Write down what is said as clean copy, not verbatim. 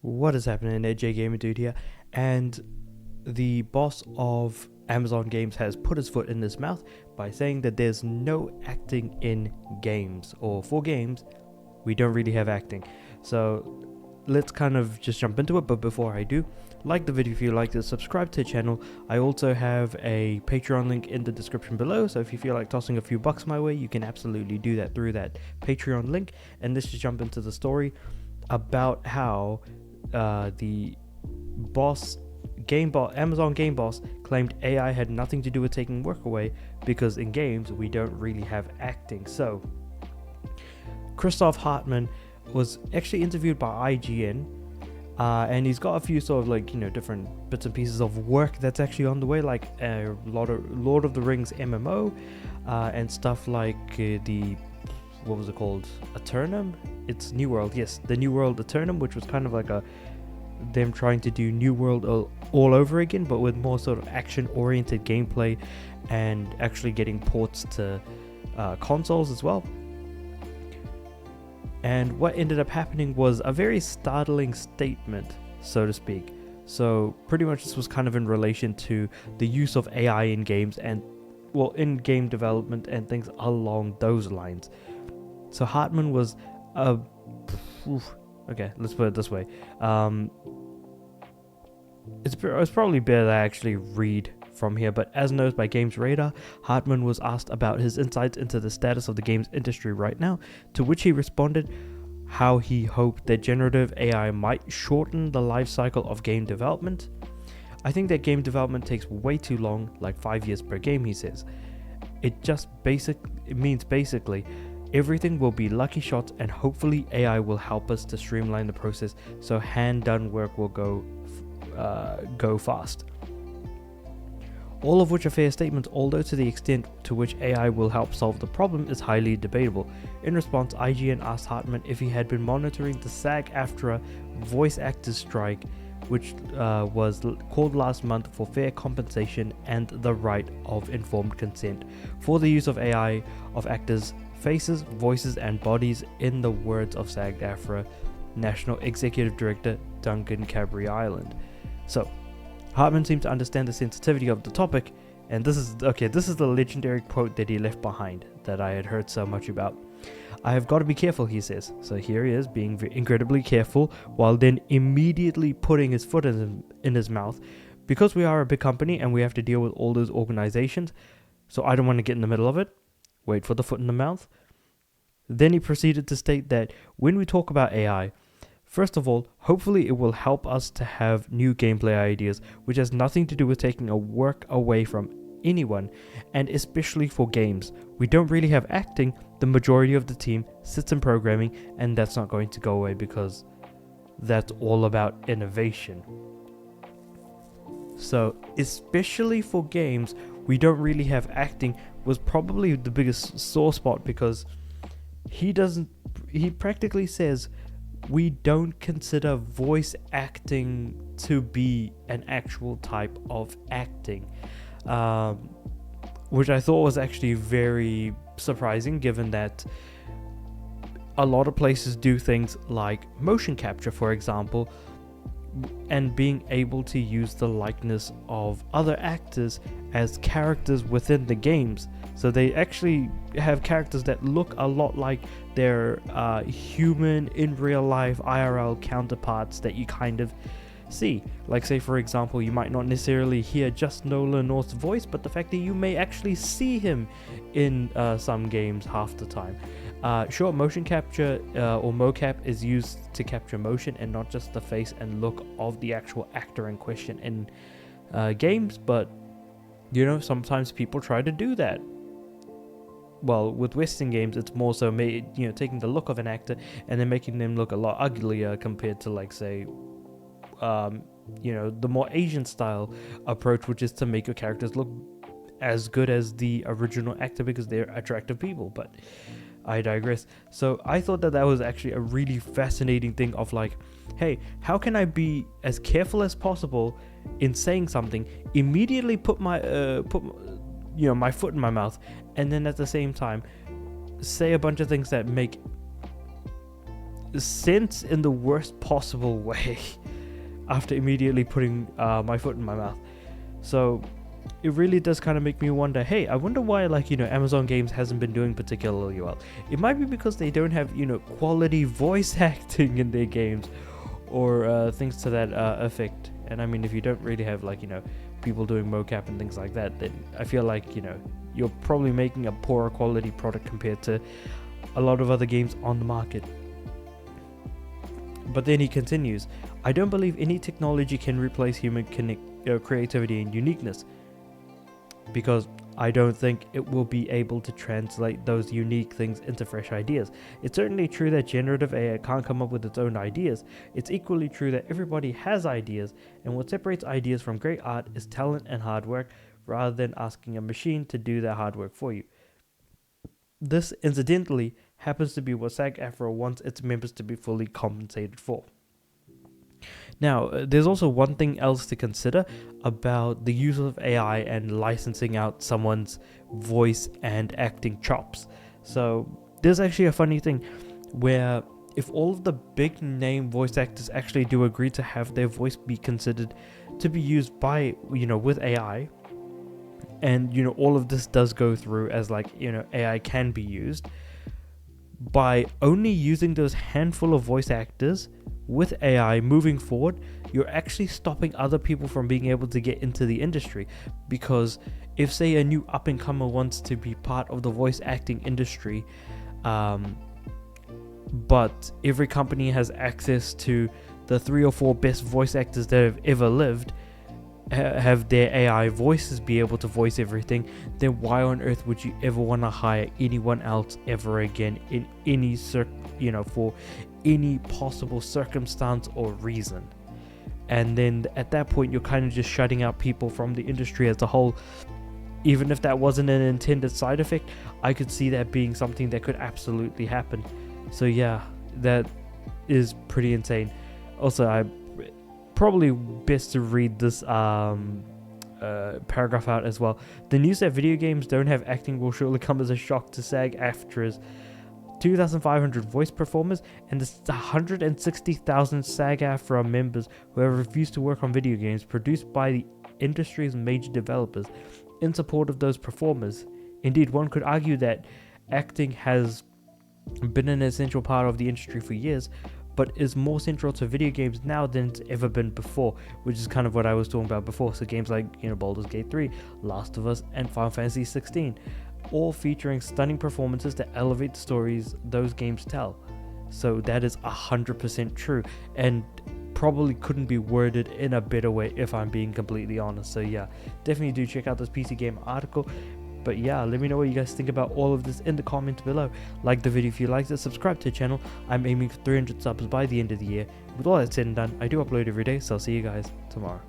What is happening? AJ Gamer Dude here, and the boss of Amazon Games has put his foot in his mouth by saying that there's no acting in games, or for games, we don't really have acting. So let's kind of just jump into it. But before I do, like the video if you liked it, subscribe to the channel. I also have a Patreon link in the description below, so if you feel like tossing a few bucks my way, you can absolutely do that through that Patreon link. And let's just jump into the story about how the Amazon game boss claimed AI had nothing to do with taking work away because in games we don't really have acting. So Christoph Hartmann was actually interviewed by IGN, and he's got a few sort of different bits and pieces of work that's actually on the way, like a lot of Lord of the Rings MMO, and stuff like what was it called? Eternum? It's New World, yes, the New World Eternum, which was kind of like them trying to do New World all over again, but with more sort of action-oriented gameplay and actually getting ports to consoles as well. And what ended up happening was a very startling statement, so to speak. So pretty much this was kind of in relation to the use of AI in games and, well, in game development and things along those lines. So Hartmann was okay, let's put it this way. It's probably better that I actually read from here, but as noted by Games Radar, Hartmann was asked about his insights into the status of the games industry right now, to which he responded how he hoped that generative AI might shorten the life cycle of game development. I think that game development takes way too long, like 5 years per game, he says. It means basically everything will be lucky shots, and hopefully AI will help us to streamline the process so hand-done work will go fast. All of which are fair statements, although to the extent to which AI will help solve the problem is highly debatable. In response, IGN asked Hartmann if he had been monitoring the SAG-AFTRA voice actors strike, which was called last month for fair compensation and the right of informed consent for the use of AI of actors' faces, voices, and bodies, in the words of SAG-AFTRA National Executive Director Duncan Cabrie-Ireland. So Hartmann seemed to understand the sensitivity of the topic, and this is the legendary quote that he left behind that I had heard so much about. I have got to be careful, he says. So here he is being incredibly careful, while then immediately putting his foot in his mouth, because we are a big company and we have to deal with all those organizations, so I don't want to get in the middle of it. Wait for the foot in the mouth. Then he proceeded to state that when we talk about AI, first of all, hopefully it will help us to have new gameplay ideas, which has nothing to do with taking a work away from anyone, and especially for games. We don't really have acting. The majority of the team sits in programming, and that's not going to go away because that's all about innovation. So, especially for games, we don't really have acting was probably the biggest sore spot, because he practically says we don't consider voice acting to be an actual type of acting, which I thought was actually very surprising, given that a lot of places do things like motion capture, for example, and being able to use the likeness of other actors as characters within the games. So they actually have characters that look a lot like their human in real life IRL counterparts that you kind of see. Like, say for example, you might not necessarily hear just Nolan North's voice, but the fact that you may actually see him in some games half the time. Sure, motion capture or mocap is used to capture motion and not just the face and look of the actual actor in question in games, but sometimes people try to do that. Well, with Western games, it's more so taking the look of an actor and then making them look a lot uglier compared to, like, say, the more Asian style approach, which is to make your characters look as good as the original actor because they're attractive people. But I digress. So I thought that was actually a really fascinating thing of, like, hey, how can I be as careful as possible in saying something, immediately put my foot in my mouth, and then at the same time say a bunch of things that make sense in the worst possible way after immediately putting my foot in my mouth. So it really does kind of make me wonder, hey, I wonder why, like, Amazon Games hasn't been doing particularly well. It might be because they don't have, quality voice acting in their games, or things to that effect. And I mean, if you don't really have, like, people doing mocap and things like that, then I feel like, you're probably making a poorer quality product compared to a lot of other games on the market. But then he continues, I don't believe any technology can replace human creativity and uniqueness, because I don't think it will be able to translate those unique things into fresh ideas. It's certainly true that generative AI can't come up with its own ideas. It's equally true that everybody has ideas, and what separates ideas from great art is talent and hard work, rather than asking a machine to do that hard work for you. This, incidentally, happens to be what SAG-AFTRA wants its members to be fully compensated for. Now, there's also one thing else to consider about the use of AI and licensing out someone's voice and acting chops. So there's actually a funny thing where if all of the big name voice actors actually do agree to have their voice be considered to be used by, with AI, and, all of this does go through as, like, AI can be used, by only using those handful of voice actors with AI moving forward, you're actually stopping other people from being able to get into the industry. Because if, say, a new up-and-comer wants to be part of the voice acting industry, but every company has access to the 3 or 4 best voice actors that have ever lived, have their AI voices be able to voice everything, then why on earth would you ever want to hire anyone else ever again in any for any possible circumstance or reason? And then at that point, you're kind of just shutting out people from the industry as a whole. Even if that wasn't an intended side effect, I could see that being something that could absolutely happen. So yeah, that is pretty insane. Also, I probably best to read this paragraph out as well. The news that video games don't have acting will surely come as a shock to SAG-AFTRA's 2,500 voice performers and the 160,000 SAG-AFTRA members who have refused to work on video games produced by the industry's major developers in support of those performers. Indeed, one could argue that acting has been an essential part of the industry for years, but is more central to video games now than it's ever been before, which is kind of what I was talking about before. So games like, Baldur's Gate 3, Last of Us, and Final Fantasy 16, all featuring stunning performances that elevate the stories those games tell. So that is 100% true, and probably couldn't be worded in a better way if I'm being completely honest. So yeah, definitely do check out this PC Gamer article. But yeah, let me know what you guys think about all of this in the comments below. Like the video if you liked it, subscribe to the channel. I'm aiming for 300 subs by the end of the year. With all that said and done, I do upload every day, so I'll see you guys tomorrow.